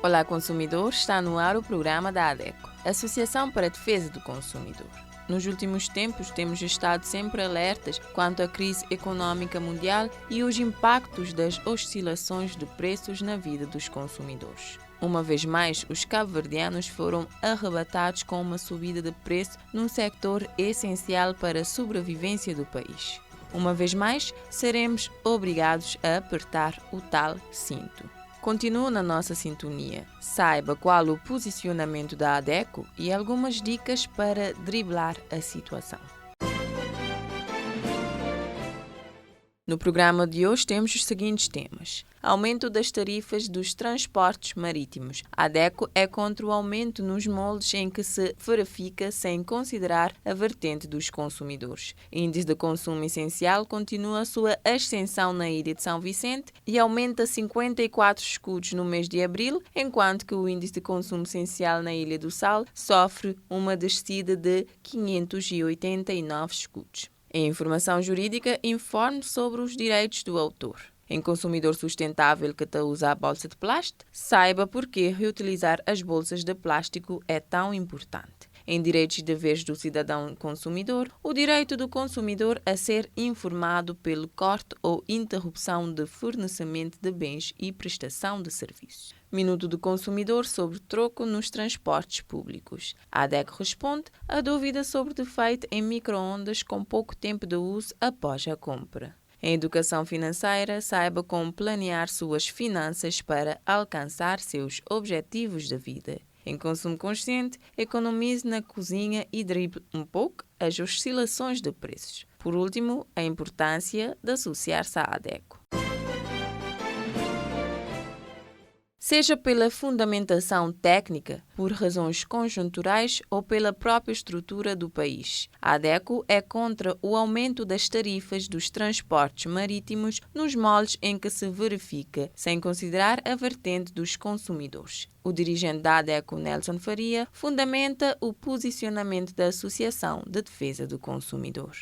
Olá, consumidor, está no ar o programa da ADECO, Associação para a Defesa do Consumidor. Nos últimos tempos, temos estado sempre alertas quanto à crise econômica mundial e os impactos das oscilações de preços na vida dos consumidores. Uma vez mais, os cabo-verdianos foram arrebatados com uma subida de preço num sector essencial para a sobrevivência do país. Uma vez mais, seremos obrigados a apertar o tal cinto. Continue na nossa sintonia. Saiba qual o posicionamento da ADECO e algumas dicas para driblar a situação. No programa de hoje temos os seguintes temas. Aumento das tarifas dos transportes marítimos. A ADECO é contra o aumento nos moldes em que se verifica sem considerar a vertente dos consumidores. Índice de consumo essencial continua a sua ascensão na ilha de São Vicente e aumenta 54 escudos no mês de abril, enquanto que o índice de consumo essencial na Ilha do Sal sofre uma descida de 589 escudos. Em informação jurídica, informe sobre os direitos do autor. Em consumidor sustentável que usa a bolsa de plástico, saiba por que reutilizar as bolsas de plástico é tão importante. Em direitos e deveres do cidadão consumidor, o direito do consumidor a ser informado pelo corte ou interrupção de fornecimento de bens e prestação de serviços. Minuto do consumidor sobre troco nos transportes públicos. A ADECO responde a dúvida sobre defeito em micro-ondas com pouco tempo de uso após a compra. Em educação financeira, saiba como planear suas finanças para alcançar seus objetivos de vida. Em consumo consciente, economize na cozinha e drible um pouco as oscilações de preços. Por último, a importância de associar-se à ADECO. Seja pela fundamentação técnica, por razões conjunturais ou pela própria estrutura do país. A ADECO é contra o aumento das tarifas dos transportes marítimos nos moldes em que se verifica, sem considerar a vertente dos consumidores. O dirigente da ADECO, Nelson Faria, fundamenta o posicionamento da Associação de Defesa do Consumidor.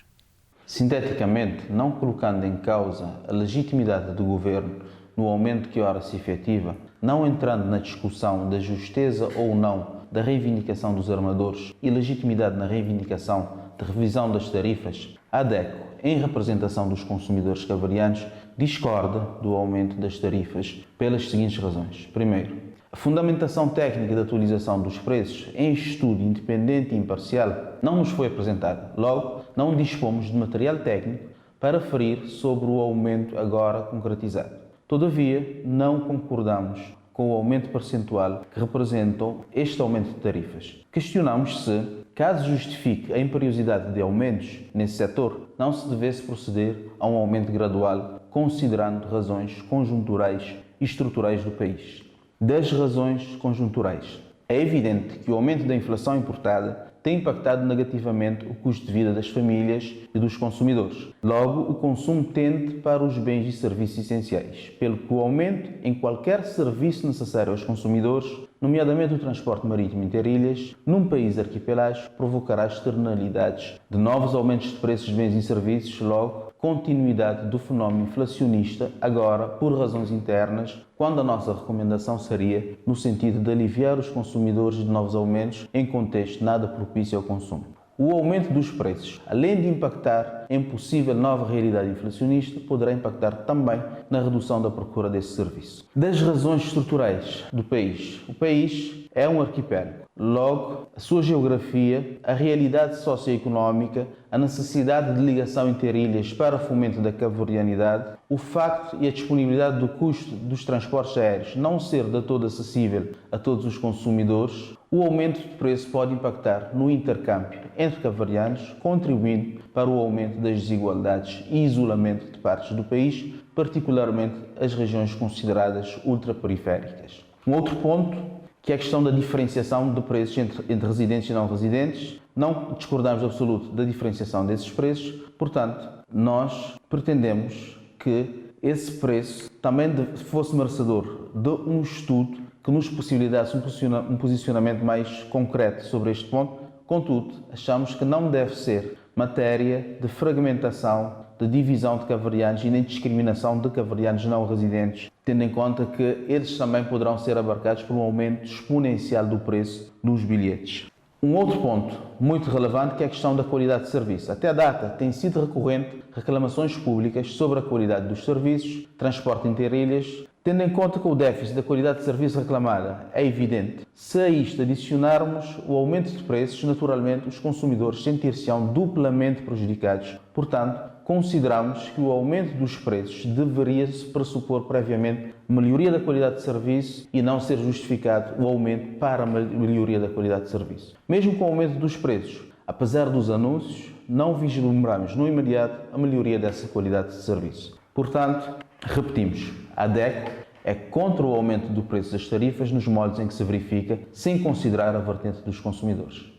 Sinteticamente, não colocando em causa a legitimidade do governo no aumento que ora se efetiva, não entrando na discussão da justeza ou não da reivindicação dos armadores e legitimidade na reivindicação de revisão das tarifas, a ADECO, em representação dos consumidores cabo-verdianos, discorda do aumento das tarifas pelas seguintes razões. Primeiro, a fundamentação técnica da atualização dos preços em estudo independente e imparcial não nos foi apresentada. Logo, não dispomos de material técnico para referir sobre o aumento agora concretizado. Todavia, não concordamos com o aumento percentual que representam este aumento de tarifas. Questionamos se, caso justifique a imperiosidade de aumentos nesse setor, não se devesse proceder a um aumento gradual, considerando razões conjunturais e estruturais do país. Das razões conjunturais. É evidente que o aumento da inflação importada tem impactado negativamente o custo de vida das famílias e dos consumidores. Logo, o consumo tende para os bens e serviços essenciais, pelo que o aumento em qualquer serviço necessário aos consumidores, nomeadamente o transporte marítimo interilhas, num país arquipelágico, provocará externalidades de novos aumentos de preços de bens e serviços, logo, continuidade do fenómeno inflacionista, agora por razões internas, quando a nossa recomendação seria no sentido de aliviar os consumidores de novos aumentos em contexto nada propício ao consumo. O aumento dos preços, além de impactar em possível nova realidade inflacionista, poderá impactar também na redução da procura desse serviço. Das razões estruturais do país. O país é um arquipélago. Logo, a sua geografia, a realidade socioeconómica, a necessidade de ligação interilhas para o fomento da cabo-verdianidade, o facto e a disponibilidade do custo dos transportes aéreos não ser de todo acessível a todos os consumidores, o aumento de preço pode impactar no intercâmbio entre cabo-verdianos, contribuindo para o aumento das desigualdades e isolamento de partes do país, particularmente as regiões consideradas ultraperiféricas. Um outro ponto, que é a questão da diferenciação de preços entre residentes e não residentes. Não discordamos de absoluto da diferenciação desses preços, portanto, nós pretendemos que esse preço também fosse merecedor de um estudo que nos possibilitasse um posicionamento mais concreto sobre este ponto. Contudo, achamos que não deve ser matéria de fragmentação, de divisão de cabo-verdianos e nem de discriminação de cabo-verdianos não residentes tendo em conta que eles também poderão ser abarcados por um aumento exponencial do preço dos bilhetes. Um outro ponto muito relevante que é a questão da qualidade de serviço. Até a data tem sido recorrente reclamações públicas sobre a qualidade dos serviços, transporte interilhas, tendo em conta que o déficit da qualidade de serviço reclamada é evidente. Se a isto adicionarmos o aumento de preços, naturalmente os consumidores sentir-se-ão duplamente prejudicados. Portanto, consideramos que o aumento dos preços deveria se pressupor previamente melhoria da qualidade de serviço e não ser justificado o aumento para a melhoria da qualidade de serviço. Mesmo com o aumento dos preços, apesar dos anúncios, não vislumbramos no imediato a melhoria dessa qualidade de serviço. Portanto, repetimos, a ADECO é contra o aumento do preço das tarifas nos moldes em que se verifica, sem considerar a vertente dos consumidores.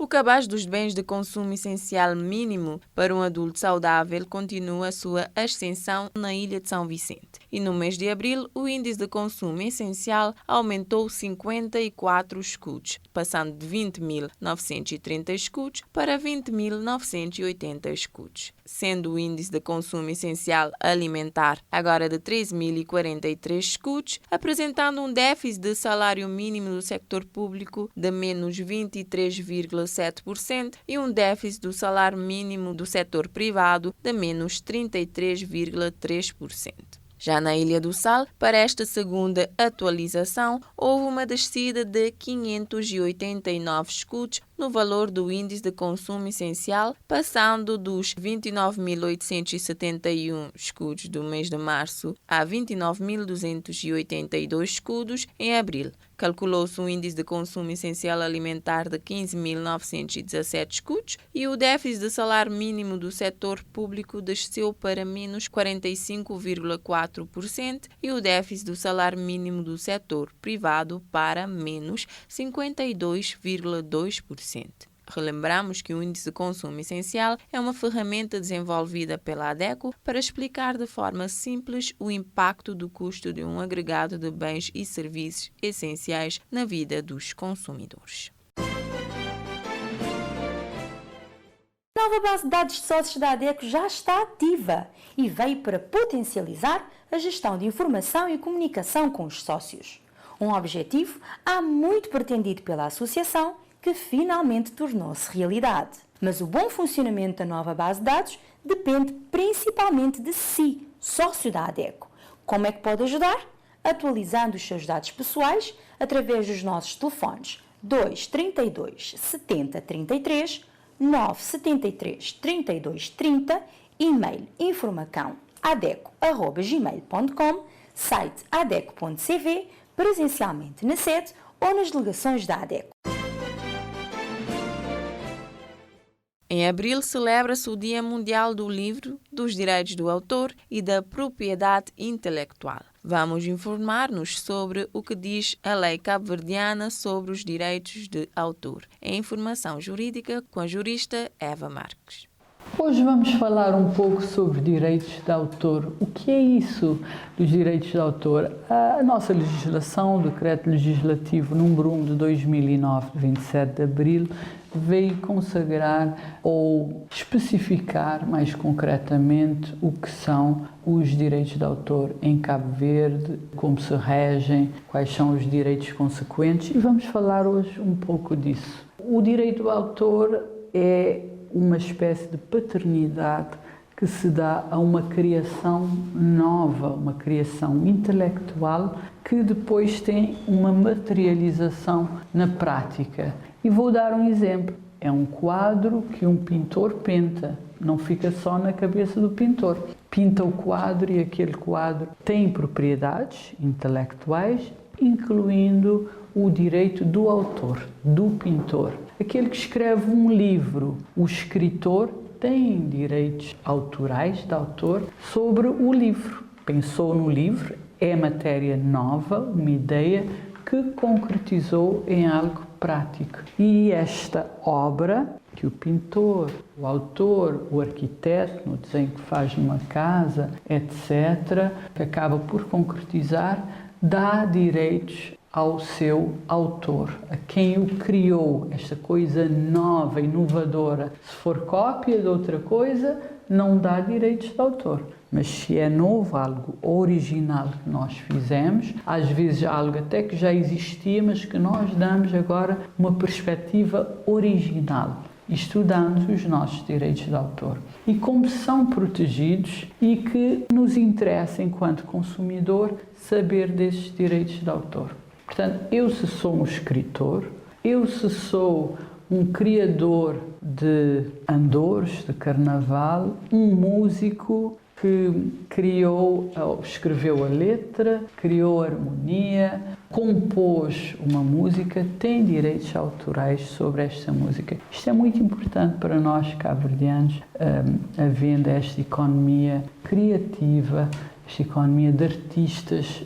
O cabaz dos bens de consumo essencial mínimo para um adulto saudável continua a sua ascensão na ilha de São Vicente. E no mês de abril, o índice de consumo essencial aumentou 54 escudos, passando de 20.930 escudos para 20.980 escudos, sendo o índice de consumo essencial alimentar agora de 13.043 escudos, apresentando um déficit de salário mínimo do sector público de menos 23,7% e um déficit do salário mínimo do setor privado de menos 33,3%. Já na Ilha do Sal, para esta segunda atualização, houve uma descida de 589 escudos no valor do índice de consumo essencial, passando dos 29.871 escudos do mês de março a 29.282 escudos em abril. Calculou-se um índice de consumo essencial alimentar de 15.917 escudos e o déficit de salário mínimo do setor público desceu para menos 45,4% e o déficit do salário mínimo do setor privado para menos 52,2%. Relembramos que o índice de consumo essencial é uma ferramenta desenvolvida pela ADECO para explicar de forma simples o impacto do custo de um agregado de bens e serviços essenciais na vida dos consumidores. A nova base de dados de sócios da ADECO já está ativa e veio para potencializar a gestão de informação e comunicação com os sócios. Um objetivo há muito pretendido pela associação que finalmente tornou-se realidade. Mas o bom funcionamento da nova base de dados depende principalmente de si, sócio da ADECO. Como é que pode ajudar? Atualizando os seus dados pessoais através dos nossos telefones 232 70 33, 973 32 30, e-mail informacão@adeco@gmail.com, site adeco.cv, presencialmente na sede ou nas delegações da ADECO. Em abril celebra-se o Dia Mundial do Livro, dos Direitos do Autor e da Propriedade Intelectual. Vamos informar-nos sobre o que diz a lei cabo-verdiana sobre os direitos de autor. É informação jurídica com a jurista Eva Marques. Hoje vamos falar um pouco sobre direitos de autor. O que é isso dos direitos de autor? A nossa legislação, o Decreto Legislativo número 1 de 2009, de 27 de abril, veio consagrar ou especificar mais concretamente o que são os direitos de autor em Cabo Verde, como se regem, quais são os direitos consequentes, e vamos falar hoje um pouco disso. O direito do autor é uma espécie de paternidade que se dá a uma criação nova, uma criação intelectual que depois tem uma materialização na prática. E vou dar um exemplo. É um quadro que um pintor pinta, não fica só na cabeça do pintor. Pinta o quadro e aquele quadro tem propriedades intelectuais, incluindo o direito do autor, do pintor. Aquele que escreve um livro, o escritor tem direitos autorais de autor sobre o livro. Pensou no livro, é matéria nova, uma ideia que concretizou em algo prático. E esta obra que o pintor, o autor, o arquiteto, no desenho que faz numa casa, etc., que acaba por concretizar, dá direitos ao seu autor, a quem o criou, esta coisa nova, inovadora. Se for cópia de outra coisa, não dá direitos de autor. Mas se é novo, algo original que nós fizemos, às vezes algo até que já existia, mas que nós damos agora uma perspectiva original, estudando os nossos direitos de autor. E como são protegidos e que nos interessa, enquanto consumidor, saber desses direitos de autor. Portanto, eu se sou um escritor, eu se sou um criador de andores, de carnaval, um músico que escreveu a letra, criou a harmonia, compôs uma música, tem direitos autorais sobre esta música. Isto é muito importante para nós cabo-verdianos, havendo esta economia criativa, esta economia de artistas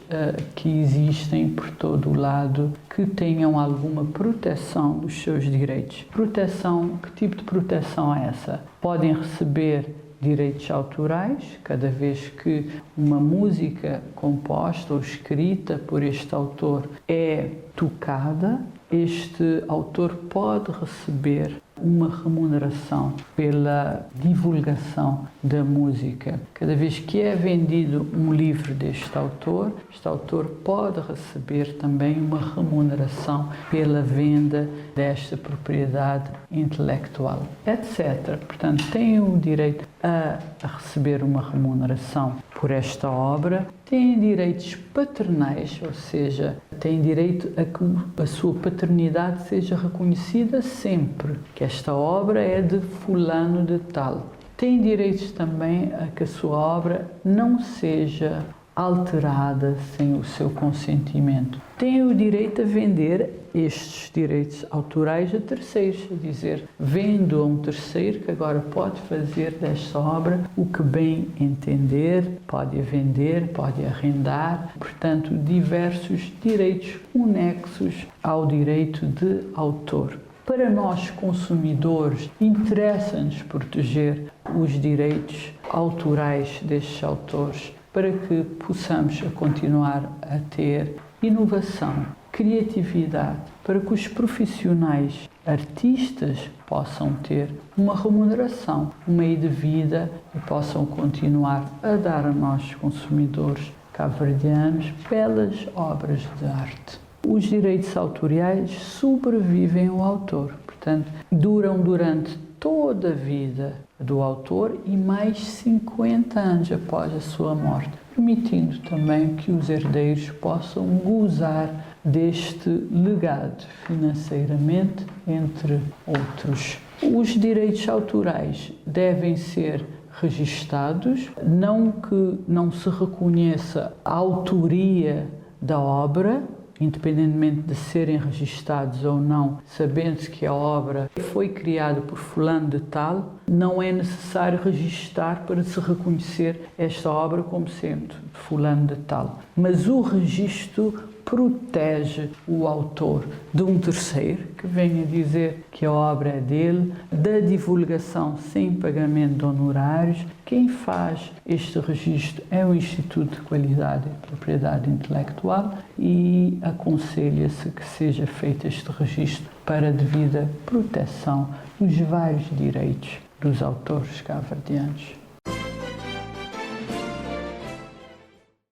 que existem por todo o lado, que tenham alguma proteção dos seus direitos. Proteção, que tipo de proteção é essa? Podem receber direitos autorais, cada vez que uma música composta ou escrita por este autor é tocada, este autor pode receber uma remuneração pela divulgação da música. Cada vez que é vendido um livro deste autor, este autor pode receber também uma remuneração pela venda desta propriedade intelectual, etc. Portanto, tem o direito a receber uma remuneração por esta obra, tem direitos paternais, ou seja, tem direito a que a sua paternidade seja reconhecida sempre, que esta obra é de fulano de tal. Tem direitos também a que a sua obra não seja alterada sem o seu consentimento. Tem o direito a vender estes direitos autorais a terceiros, a dizer, vendo a um terceiro que agora pode fazer desta obra o que bem entender, pode a vender, pode arrendar, portanto, diversos direitos conexos ao direito de autor. Para nós, consumidores, interessa-nos proteger os direitos autorais destes autores, para que possamos continuar a ter inovação, criatividade, para que os profissionais artistas possam ter uma remuneração, um meio de vida e possam continuar a dar a nós, consumidores cabo-verdianos, belas obras de arte. Os direitos autoriais sobrevivem ao autor, portanto, duram durante toda a vida do autor e mais 50 anos após a sua morte, permitindo também que os herdeiros possam gozar deste legado financeiramente, entre outros. Os direitos autorais devem ser registados, não que não se reconheça a autoria da obra, independentemente de serem registados ou não, sabendo-se que a obra foi criada por fulano de tal, não é necessário registar para se reconhecer esta obra como sendo de fulano de tal. Mas o registro protege o autor de um terceiro que venha dizer que a obra é dele, da divulgação sem pagamento de honorários. Quem faz este registro é o Instituto de Qualidade e Propriedade Intelectual e aconselha-se que seja feito este registro para a devida proteção dos vários direitos dos autores cabo-verdianos.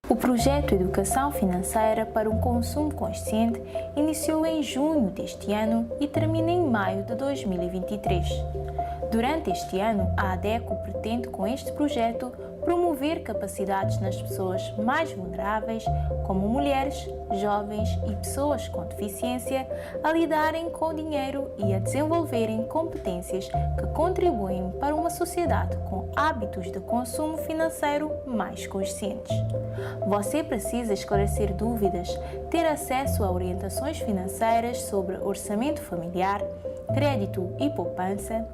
O projeto Educação Financeira para um Consumo Consciente iniciou em junho deste ano e termina em maio de 2023. Durante este ano, a ADECO pretende, com este projeto, promover capacidades nas pessoas mais vulneráveis, como mulheres, jovens e pessoas com deficiência, a lidarem com o dinheiro e a desenvolverem competências que contribuem para uma sociedade com hábitos de consumo financeiro mais conscientes. Você precisa esclarecer dúvidas, ter acesso a orientações financeiras sobre orçamento familiar, crédito e poupança.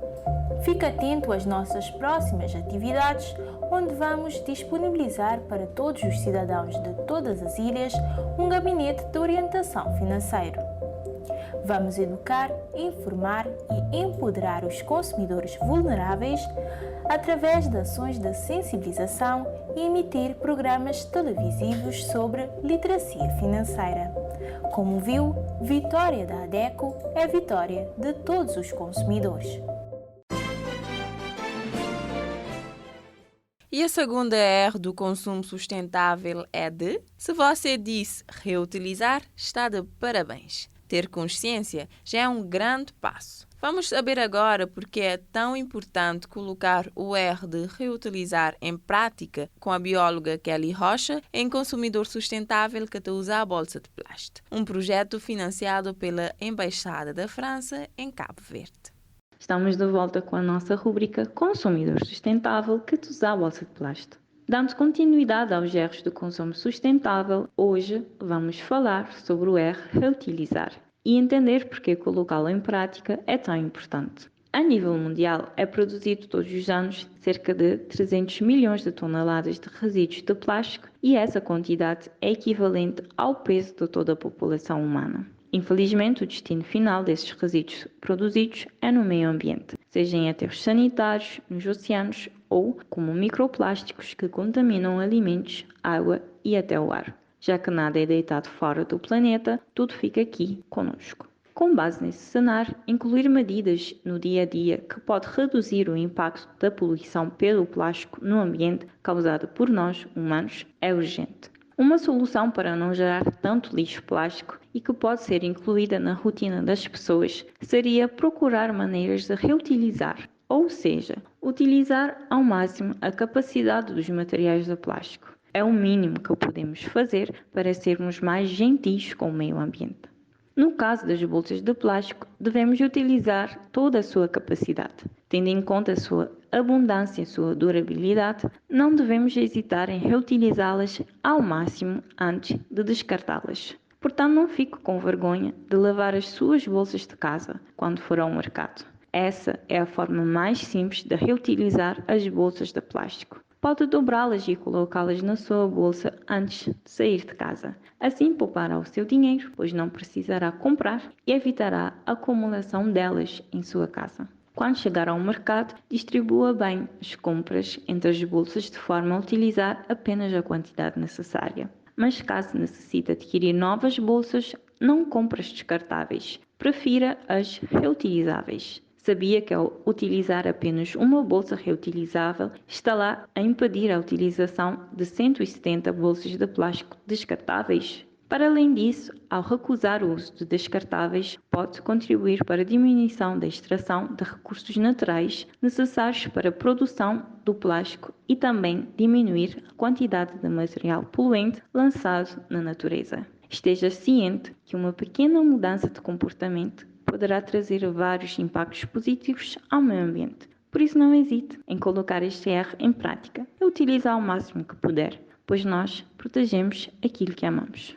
Fique atento às nossas próximas atividades, onde vamos disponibilizar para todos os cidadãos de todas as ilhas um gabinete de orientação financeiro. Vamos educar, informar e empoderar os consumidores vulneráveis através de ações de sensibilização e emitir programas televisivos sobre literacia financeira. Como viu, vitória da ADECO é vitória de todos os consumidores. E a segunda R do consumo sustentável é de... Se você disse reutilizar, está de parabéns. Ter consciência já é um grande passo. Vamos saber agora porque é tão importante colocar o R de reutilizar em prática com a bióloga Kelly Rocha em Consumidor Sustentável que usa a bolsa de plástico. Um projeto financiado pela Embaixada da França em Cabo Verde. Estamos de volta com a nossa rúbrica Consumidor Sustentável que usa a bolsa de plástico. Dando continuidade aos erros do consumo sustentável, hoje vamos falar sobre o R reutilizar e entender porque colocá-lo em prática é tão importante. A nível mundial, é produzido todos os anos cerca de 300 milhões de toneladas de resíduos de plástico e essa quantidade é equivalente ao peso de toda a população humana. Infelizmente, o destino final desses resíduos produzidos é no meio ambiente, seja em aterros sanitários, nos oceanos ou como microplásticos que contaminam alimentos, água e até o ar. Já que nada é deitado fora do planeta, tudo fica aqui conosco. Com base nesse cenário, incluir medidas no dia a dia que pode reduzir o impacto da poluição pelo plástico no ambiente causada por nós, humanos, é urgente. Uma solução para não gerar tanto lixo plástico e que pode ser incluída na rotina das pessoas seria procurar maneiras de reutilizar, ou seja, utilizar ao máximo a capacidade dos materiais de plástico. É o mínimo que podemos fazer para sermos mais gentis com o meio ambiente. No caso das bolsas de plástico, devemos utilizar toda a sua capacidade. Tendo em conta a sua abundância e a sua durabilidade, não devemos hesitar em reutilizá-las ao máximo antes de descartá-las. Portanto, não fique com vergonha de lavar as suas bolsas de casa quando for ao mercado. Essa é a forma mais simples de reutilizar as bolsas de plástico. Pode dobrá-las e colocá-las na sua bolsa antes de sair de casa. Assim poupará o seu dinheiro, pois não precisará comprar e evitará a acumulação delas em sua casa. Quando chegar ao mercado, distribua bem as compras entre as bolsas de forma a utilizar apenas a quantidade necessária. Mas caso necessite adquirir novas bolsas, não compre as descartáveis. Prefira as reutilizáveis. Sabia que ao utilizar apenas uma bolsa reutilizável, está lá a impedir a utilização de 170 bolsas de plástico descartáveis? Para além disso, ao recusar o uso de descartáveis, pode contribuir para a diminuição da extração de recursos naturais necessários para a produção do plástico e também diminuir a quantidade de material poluente lançado na natureza. Esteja ciente que uma pequena mudança de comportamento poderá trazer vários impactos positivos ao meio ambiente. Por isso não hesite em colocar este R em prática e utilizar ao máximo que puder, pois nós protegemos aquilo que amamos.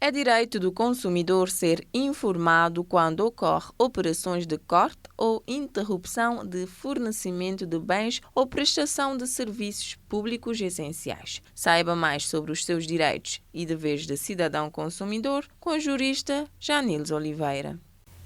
É direito do consumidor ser informado quando ocorre operações de corte ou interrupção de fornecimento de bens ou prestação de serviços públicos essenciais. Saiba mais sobre os seus direitos e deveres de cidadão consumidor com a jurista Janils Oliveira.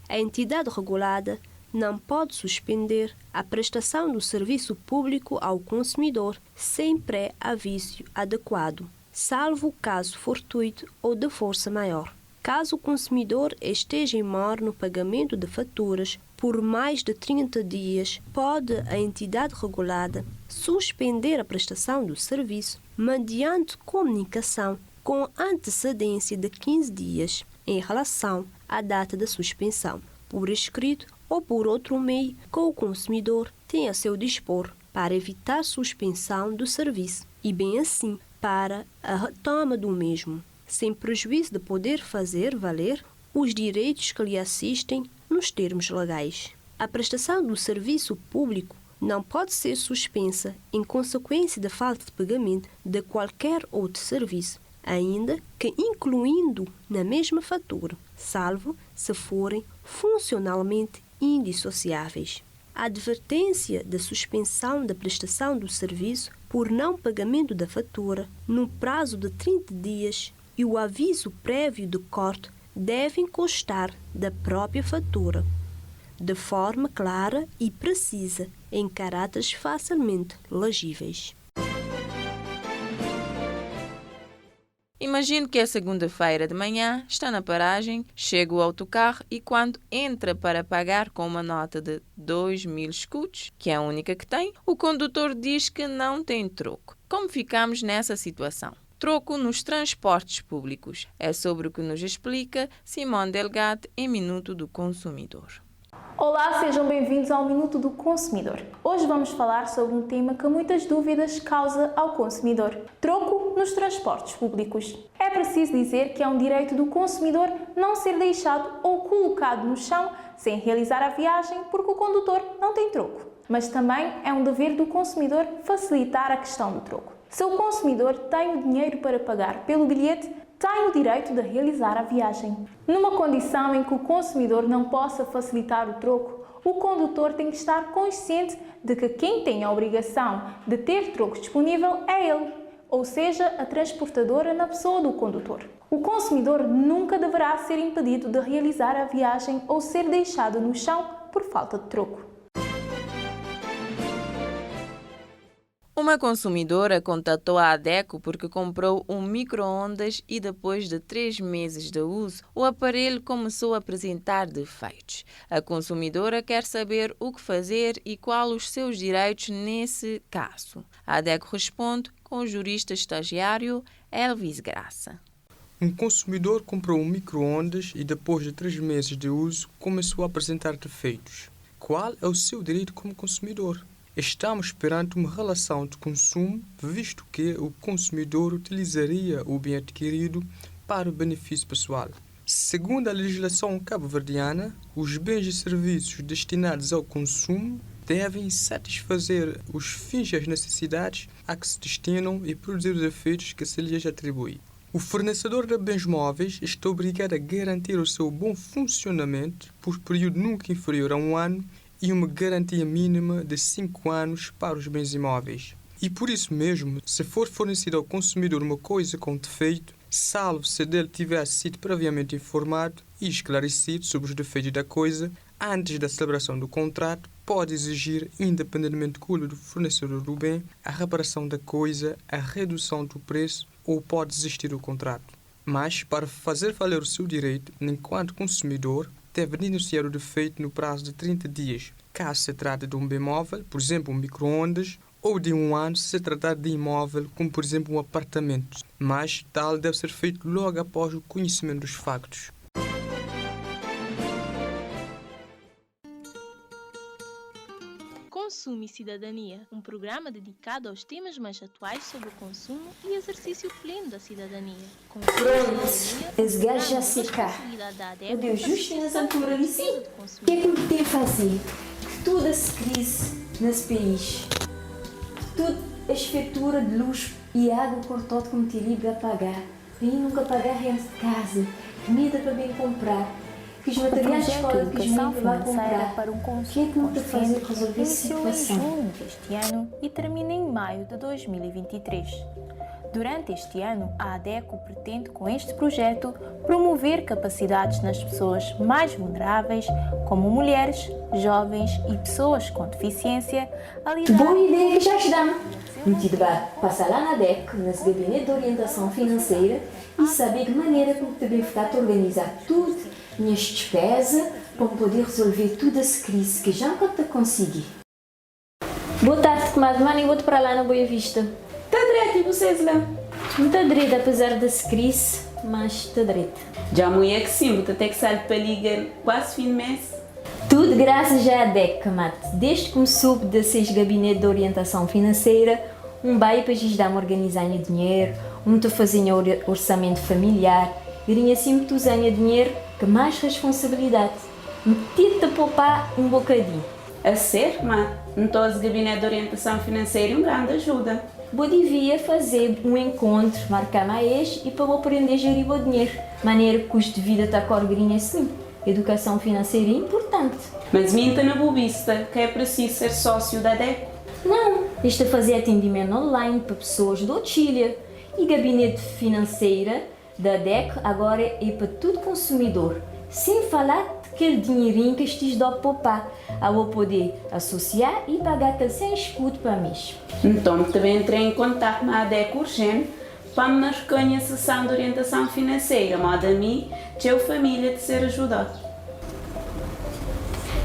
A entidade regulada não pode suspender a prestação do serviço público ao consumidor sem pré-aviso adequado, salvo caso fortuito ou de força maior. Caso o consumidor esteja em mora no pagamento de faturas por mais de 30 dias, pode a entidade regulada suspender a prestação do serviço mediante comunicação com antecedência de 15 dias em relação à data da suspensão, por escrito ou por outro meio que o consumidor tenha a seu dispor para evitar suspensão do serviço e, bem assim, para a retoma do mesmo, sem prejuízo de poder fazer valer os direitos que lhe assistem nos termos legais. A prestação do serviço público não pode ser suspensa em consequência da falta de pagamento de qualquer outro serviço, ainda que incluindo na mesma fatura, salvo se forem funcionalmente indissociáveis. A advertência da suspensão da prestação do serviço por não pagamento da fatura no prazo de 30 dias e o aviso prévio de corte devem constar da própria fatura, de forma clara e precisa, em caráteres facilmente legíveis. E Imagine que é segunda-feira de manhã, está na paragem, chega o autocarro e quando entra para pagar com uma nota de 2.000 escudos, que é a única que tem, o condutor diz que não tem troco. Como ficamos nessa situação? Troco nos transportes públicos. É sobre o que nos explica Simone Delgado em Minuto do Consumidor. Olá, sejam bem-vindos ao Minuto do Consumidor. Hoje vamos falar sobre um tema que muitas dúvidas causa ao consumidor: troco nos transportes públicos. É preciso dizer que é um direito do consumidor não ser deixado ou colocado no chão sem realizar a viagem porque o condutor não tem troco. Mas também é um dever do consumidor facilitar a questão do troco. Se o consumidor tem o dinheiro para pagar pelo bilhete, tem o direito de realizar a viagem. Numa condição em que o consumidor não possa facilitar o troco, o condutor tem que estar consciente de que quem tem a obrigação de ter troco disponível é ele, ou seja, a transportadora na pessoa do condutor. O consumidor nunca deverá ser impedido de realizar a viagem ou ser deixado no chão por falta de troco. Uma consumidora contatou a ADECO porque comprou um micro-ondas e depois de 3 meses de uso, o aparelho começou a apresentar defeitos. A consumidora quer saber o que fazer e quais os seus direitos nesse caso. A ADECO responde com o jurista estagiário Elvis Graça. Um consumidor comprou um micro-ondas e depois de 3 meses de uso começou a apresentar defeitos. Qual é o seu direito como consumidor? Estamos perante uma relação de consumo, visto que o consumidor utilizaria o bem adquirido para o benefício pessoal. Segundo a legislação cabo-verdiana, os bens e serviços destinados ao consumo devem satisfazer os fins e as necessidades a que se destinam e produzir os efeitos que se lhes atribui. O fornecedor de bens móveis está obrigado a garantir o seu bom funcionamento por período nunca inferior a 1 ano e uma garantia mínima de 5 anos para os bens imóveis. E por isso mesmo, se for fornecido ao consumidor uma coisa com defeito, salvo se dele tiver sido previamente informado e esclarecido sobre os defeitos da coisa, antes da celebração do contrato, pode exigir, independentemente do custo do fornecedor do bem, a reparação da coisa, a redução do preço ou pode desistir do contrato. Mas, para fazer valer o seu direito, enquanto consumidor, deve denunciar o defeito no prazo de 30 dias, caso se trate de um bem móvel, por exemplo, um micro-ondas, ou de 1 ano se tratar de imóvel, como por exemplo um apartamento. Mas tal deve ser feito logo após o conhecimento dos factos. Consumo e Cidadania, um programa dedicado aos temas mais atuais sobre o consumo e exercício pleno da cidadania. Pronto, as gajas já se cá. Meu Deus, justo nessa altura ali sim. O que é que me tem a fazer? Que toda essa crise nesse país, toda a esfetura de luz e água cortou que me tive a pagar. E nunca pagar renda de casa, comida para bem comprar. Que os materiais de escola que os meninos vão comprar. Para um o que é que não te fazer resolver essa iniciou em situação? junho deste ano e termina em maio de 2023. Durante este ano, a ADECO pretende, com este projeto, promover capacidades nas pessoas mais vulneráveis, como mulheres, jovens e pessoas com deficiência, a lidar... Boa ideia, já estamos! Metido vai passar lá na ADECO, nesse gabinete de orientação financeira, e saber de que maneira como também ficar a organizar tudo, minhas despesas, para poder resolver toda essa crise que já nunca te consegui. Boa tarde, comadre. Mano, eu vou-te para lá na Boa Vista. Está direito, e vocês lá? Não está direito, apesar dessa crise, mas está direito. Já mulher que sim, você tem que sair para ligar quase fim de mês. Tudo graças à ADECO, comadre. Desde que começou desses gabinetes de orientação financeira, um bairro para gente dar-me organizar dinheiro, muito fazer orçamento familiar, e assim muito usar dinheiro com mais responsabilidade. Meti-te a poupar um bocadinho. A ser, mas então esse gabinete de orientação financeira é uma grande ajuda. Eu devia fazer um encontro, marcar mais e para eu aprender a gerir o dinheiro. Maneira que o custo de vida está com a assim. Educação financeira é importante. Mas minta na bobista que é preciso ser sócio da ADECO. Não, este a fazer atendimento online para pessoas do Chile. E gabinete financeira da ADECO agora é para todo consumidor. Sem falar daquele dinheirinho que estes dá a poupar. A eu poder associar e pagar aquele sem escudo para mês. Então também entrei em contato com a ADECO urgente Vamos marcar a sessão de orientação financeira, modo a mim, tua família de ser ajudado.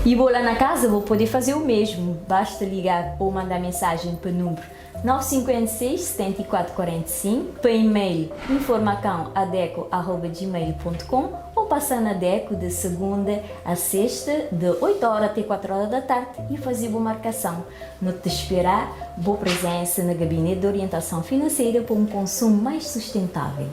E vou lá na casa, vou poder fazer o mesmo. Basta ligar ou mandar mensagem para o número 956 74 45, para e-mail informacãoadeco@gmail.com ou passar na Adeco de segunda a sexta, de 8 horas até 4 horas da tarde e fazer boa marcação. Não te esperar, boa presença no Gabinete de Orientação Financeira para um consumo mais sustentável.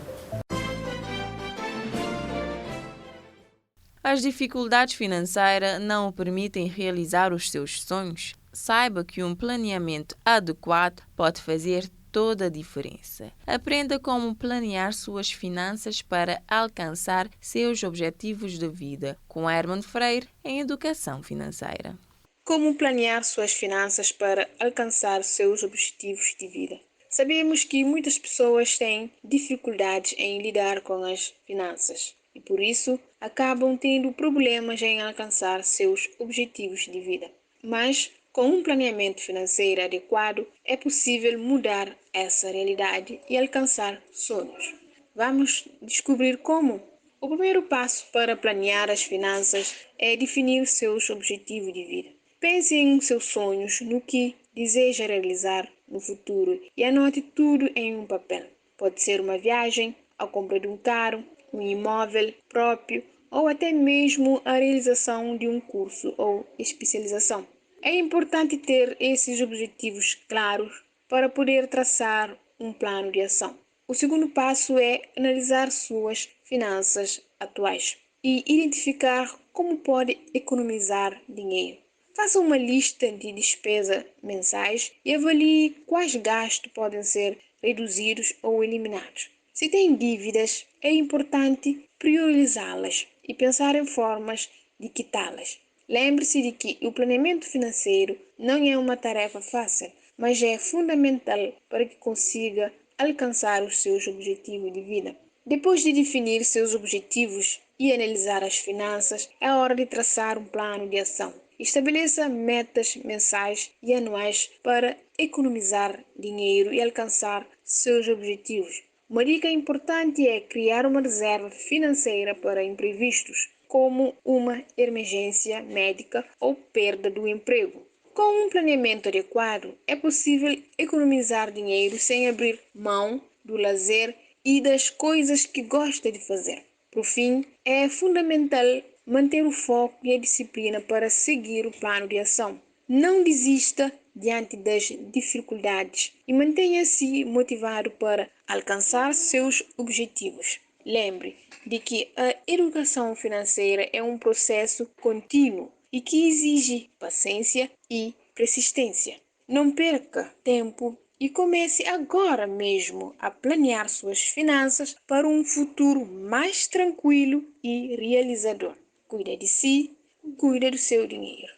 As dificuldades financeiras não o permitem realizar os seus sonhos? Saiba que um planeamento adequado pode fazer toda a diferença. Aprenda como planear suas finanças para alcançar seus objetivos de vida, com Herman Freire em Educação Financeira. Como planear suas finanças para alcançar seus objetivos de vida? Sabemos que muitas pessoas têm dificuldades em lidar com as finanças e, por isso, acabam tendo problemas em alcançar seus objetivos de vida. Mas, com um planeamento financeiro adequado, é possível mudar essa realidade e alcançar sonhos. Vamos descobrir como? O primeiro passo para planear as finanças é definir seus objetivos de vida. Pense em seus sonhos, no que deseja realizar no futuro e anote tudo em um papel. Pode ser uma viagem, a compra de um carro, um imóvel próprio ou até mesmo a realização de um curso ou especialização. É importante ter esses objetivos claros para poder traçar um plano de ação. O segundo passo é analisar suas finanças atuais e identificar como pode economizar dinheiro. Faça uma lista de despesas mensais e avalie quais gastos podem ser reduzidos ou eliminados. Se tem dívidas, é importante priorizá-las e pensar em formas de quitá-las. Lembre-se de que o planeamento financeiro não é uma tarefa fácil, mas é fundamental para que consiga alcançar os seus objetivos de vida. Depois de definir seus objetivos e analisar as finanças, é hora de traçar um plano de ação. Estabeleça metas mensais e anuais para economizar dinheiro e alcançar seus objetivos. Uma dica importante é criar uma reserva financeira para imprevistos, como uma emergência médica ou perda do emprego. Com um planeamento adequado, é possível economizar dinheiro sem abrir mão do lazer e das coisas que gosta de fazer. Por fim, é fundamental manter o foco e a disciplina para seguir o plano de ação. Não desista diante das dificuldades e mantenha-se motivado para alcançar seus objetivos. Lembre de que a educação financeira é um processo contínuo e que exige paciência e persistência. Não perca tempo e comece agora mesmo a planear suas finanças para um futuro mais tranquilo e realizador. Cuide de si, cuide do seu dinheiro.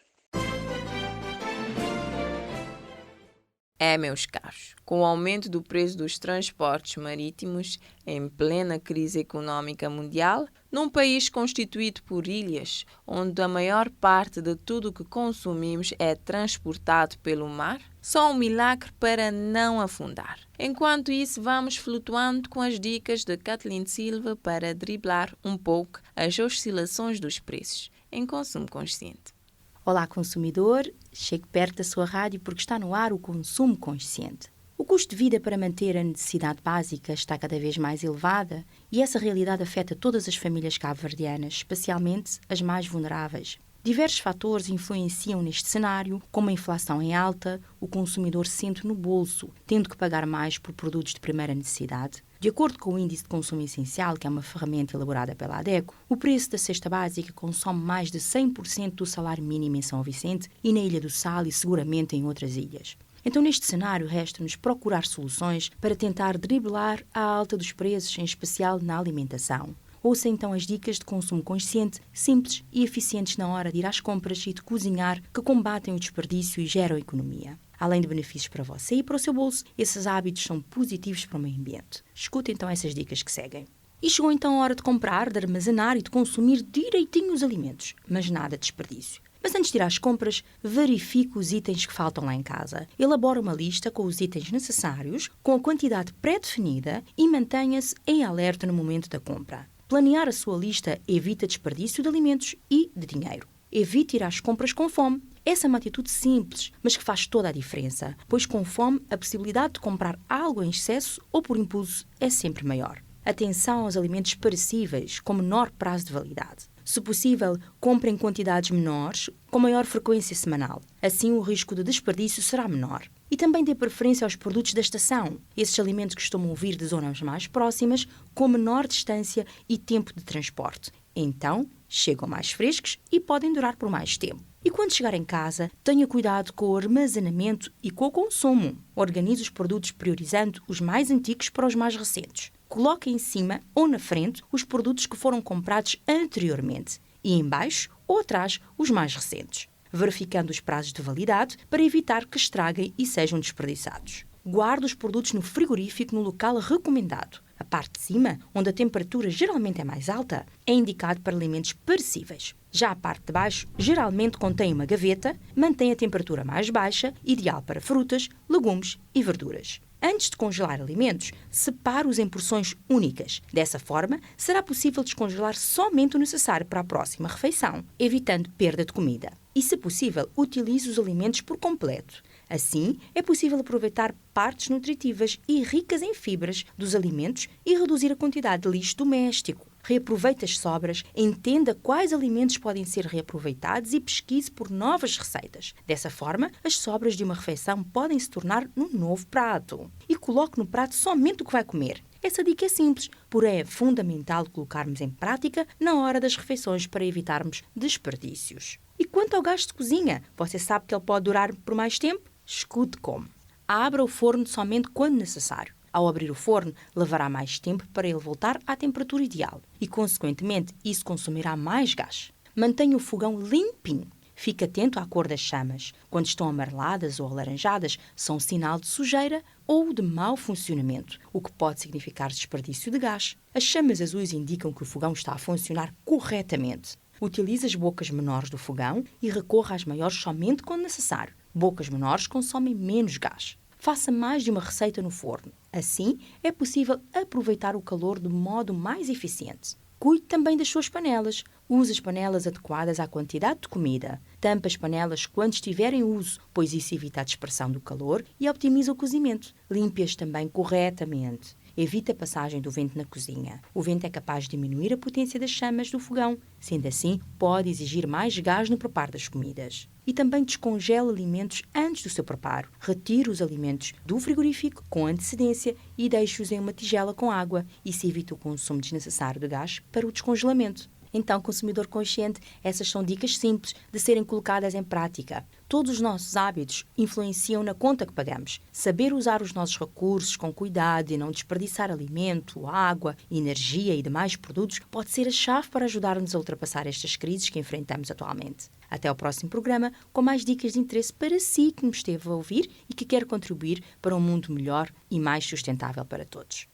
Meus caros, com o aumento do preço dos transportes marítimos em plena crise econômica mundial, num país constituído por ilhas, onde a maior parte de tudo que consumimos é transportado pelo mar, só um milagre para não afundar. Enquanto isso, vamos flutuando com as dicas de Kathleen Silva para driblar um pouco as oscilações dos preços em consumo consciente. Olá, consumidor. Chegue perto da sua rádio porque está no ar o Consumo Consciente. O custo de vida para manter a necessidade básica está cada vez mais elevada e essa realidade afeta todas as famílias cabo-verdianas, especialmente as mais vulneráveis. Diversos fatores influenciam neste cenário, como a inflação em alta, o consumidor sente no bolso, tendo que pagar mais por produtos de primeira necessidade. De acordo com o Índice de Consumo Essencial, que é uma ferramenta elaborada pela Adeco, o preço da cesta básica consome mais de 100% do salário mínimo em São Vicente e na Ilha do Sal e seguramente em outras ilhas. Então, neste cenário, resta-nos procurar soluções para tentar driblar a alta dos preços, em especial na alimentação. Ouça então as dicas de consumo consciente, simples e eficientes na hora de ir às compras e de cozinhar, que combatem o desperdício e geram economia. Além de benefícios para você e para o seu bolso, esses hábitos são positivos para o meio ambiente. Escuta então essas dicas que seguem. E chegou então a hora de comprar, de armazenar e de consumir direitinho os alimentos, mas nada de desperdício. Mas antes de ir às compras, verifique os itens que faltam lá em casa. Elabore uma lista com os itens necessários, com a quantidade pré-definida e mantenha-se em alerta no momento da compra. Planear a sua lista evita desperdício de alimentos e de dinheiro. Evite ir às compras com fome. Essa é uma atitude simples, mas que faz toda a diferença, pois com fome a possibilidade de comprar algo em excesso ou por impulso é sempre maior. Atenção aos alimentos perecíveis, com menor prazo de validade. Se possível, compre em quantidades menores, com maior frequência semanal. Assim, o risco de desperdício será menor. E também dê preferência aos produtos da estação. Esses alimentos costumam vir de zonas mais próximas, com menor distância e tempo de transporte. Então, chegam mais frescos e podem durar por mais tempo. E quando chegar em casa, tenha cuidado com o armazenamento e com o consumo. Organize os produtos priorizando os mais antigos para os mais recentes. Coloque em cima ou na frente os produtos que foram comprados anteriormente e em baixo ou atrás os mais recentes, verificando os prazos de validade para evitar que estraguem e sejam desperdiçados. Guarde os produtos no frigorífico no local recomendado. A parte de cima, onde a temperatura geralmente é mais alta, é indicado para alimentos perecíveis. Já a parte de baixo, geralmente contém uma gaveta, mantém a temperatura mais baixa, ideal para frutas, legumes e verduras. Antes de congelar alimentos, separe-os em porções únicas. Dessa forma, será possível descongelar somente o necessário para a próxima refeição, evitando perda de comida. E, se possível, utilize os alimentos por completo. Assim, é possível aproveitar partes nutritivas e ricas em fibras dos alimentos e reduzir a quantidade de lixo doméstico. Reaproveite as sobras, entenda quais alimentos podem ser reaproveitados e pesquise por novas receitas. Dessa forma, as sobras de uma refeição podem se tornar num novo prato. E coloque no prato somente o que vai comer. Essa dica é simples, porém é fundamental colocarmos em prática na hora das refeições para evitarmos desperdícios. E quanto ao gás de cozinha, você sabe que ele pode durar por mais tempo? Escute como. Abra o forno somente quando necessário. Ao abrir o forno, levará mais tempo para ele voltar à temperatura ideal e, consequentemente, isso consumirá mais gás. Mantenha o fogão limpinho. Fique atento à cor das chamas. Quando estão amareladas ou alaranjadas, são sinal de sujeira ou de mau funcionamento, o que pode significar desperdício de gás. As chamas azuis indicam que o fogão está a funcionar corretamente. Utilize as bocas menores do fogão e recorra às maiores somente quando necessário. Bocas menores consomem menos gás. Faça mais de uma receita no forno. Assim, é possível aproveitar o calor de modo mais eficiente. Cuide também das suas panelas. Use as panelas adequadas à quantidade de comida. Tampe as panelas quando estiver em uso, pois isso evita a dispersão do calor e optimiza o cozimento. Limpe-as também corretamente. Evite a passagem do vento na cozinha. O vento é capaz de diminuir a potência das chamas do fogão. Sendo assim, pode exigir mais gás no preparo das comidas. E também descongele alimentos antes do seu preparo. Retire os alimentos do frigorífico com antecedência e deixe-os em uma tigela com água. Isso evita o consumo desnecessário de gás para o descongelamento. Então, consumidor consciente, essas são dicas simples de serem colocadas em prática. Todos os nossos hábitos influenciam na conta que pagamos. Saber usar os nossos recursos com cuidado e não desperdiçar alimento, água, energia e demais produtos pode ser a chave para ajudar-nos a ultrapassar estas crises que enfrentamos atualmente. Até ao próximo programa, com mais dicas de interesse para si que nos esteve a ouvir e que quer contribuir para um mundo melhor e mais sustentável para todos.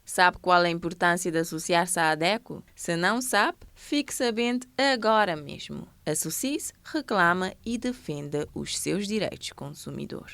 Sabe qual é a importância de associar-se à ADECO? Se não sabe, fique sabendo agora mesmo. Associe-se, reclama e defenda os seus direitos consumidor.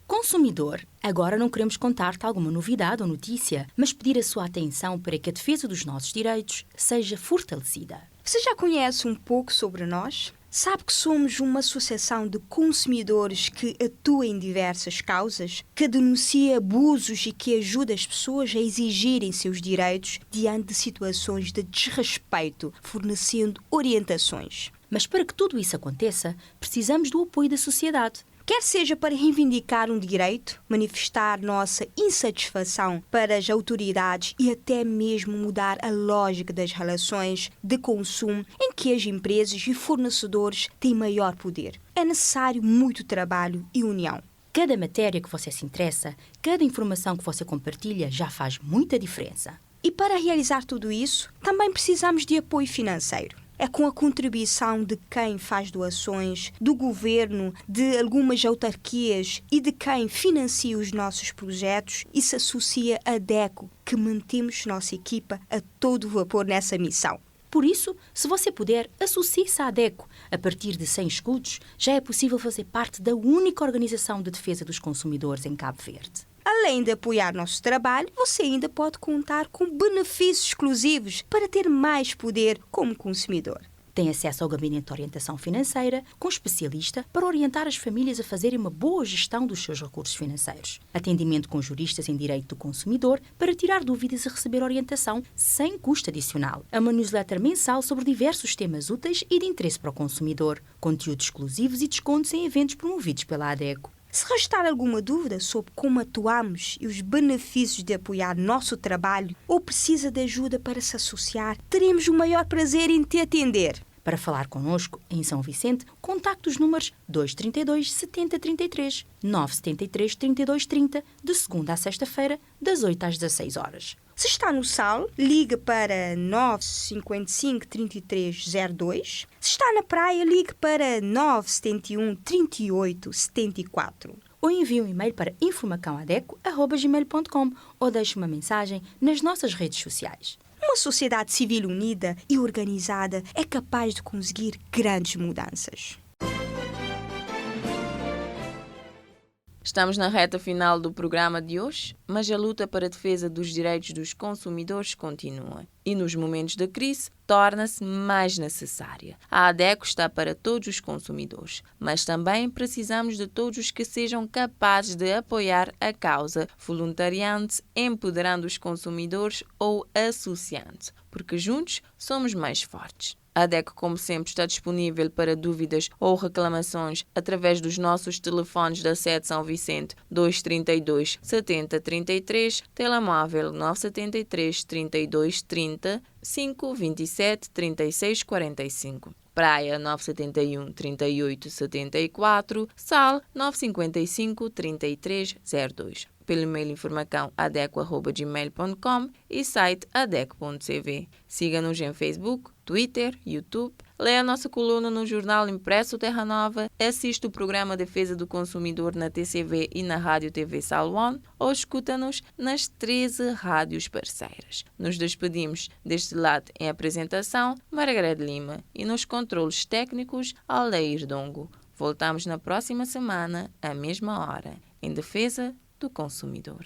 Consumidor, agora não queremos contar-te alguma novidade ou notícia, mas pedir a sua atenção para que a defesa dos nossos direitos seja fortalecida. Você já conhece um pouco sobre nós? Sabe que somos uma associação de consumidores que atua em diversas causas, que denuncia abusos e que ajuda as pessoas a exigirem seus direitos diante de situações de desrespeito, fornecendo orientações. Mas para que tudo isso aconteça, precisamos do apoio da sociedade. Quer seja para reivindicar um direito, manifestar nossa insatisfação para as autoridades e até mesmo mudar a lógica das relações de consumo em que as empresas e fornecedores têm maior poder. É necessário muito trabalho e união. Cada matéria que você se interessa, cada informação que você compartilha já faz muita diferença. E para realizar tudo isso, também precisamos de apoio financeiro. É com a contribuição de quem faz doações, do governo, de algumas autarquias e de quem financia os nossos projetos e se associa à ADECO que mantemos nossa equipa a todo vapor nessa missão. Por isso, se você puder, associe-se à ADECO. A partir de 100 escudos, já é possível fazer parte da única organização de defesa dos consumidores em Cabo Verde. Além de apoiar nosso trabalho, você ainda pode contar com benefícios exclusivos para ter mais poder como consumidor. Tem acesso ao gabinete de orientação financeira, com especialista para orientar as famílias a fazerem uma boa gestão dos seus recursos financeiros. Atendimento com juristas em direito do consumidor para tirar dúvidas e receber orientação sem custo adicional. Uma newsletter mensal sobre diversos temas úteis e de interesse para o consumidor. Conteúdos exclusivos e descontos em eventos promovidos pela ADECO. Se restar alguma dúvida sobre como atuamos e os benefícios de apoiar nosso trabalho ou precisa de ajuda para se associar, teremos o maior prazer em te atender. Para falar connosco, em São Vicente, contacte os números 232 7033, 973 3230, de segunda a sexta-feira, das 8 às 16 horas. Se está no Sal, ligue para 955 3302. Se está na praia, ligue para 971 38 74. Ou envie um e-mail para informacãoadeco@gmail.com ou deixe uma mensagem nas nossas redes sociais. Uma sociedade civil unida e organizada é capaz de conseguir grandes mudanças. Estamos na reta final do programa de hoje, mas a luta para a defesa dos direitos dos consumidores continua e, nos momentos de crise, torna-se mais necessária. A ADECO está para todos os consumidores, mas também precisamos de todos que sejam capazes de apoiar a causa, voluntariando-se, empoderando os consumidores ou associando-se, porque juntos somos mais fortes. A ADECO, como sempre, está disponível para dúvidas ou reclamações através dos nossos telefones da sede São Vicente 232 7033, telemóvel 973 32 30 527 36 45. Praia 971 38 74, Sal 955 33 02. Pelo e-mail informacão@adeco@gmail.com e site adeco.cv. Siga-nos em Facebook, Twitter, YouTube. Leia a nossa coluna no jornal impresso Terra Nova. Assista o programa Defesa do Consumidor na TCV e na Rádio TV Sal One ou escuta-nos nas 13 rádios parceiras. Nos despedimos deste lado em apresentação, Margarida Lima, e nos controlos técnicos, Aldeir Dongo. Voltamos na próxima semana, à mesma hora, em defesa do consumidor.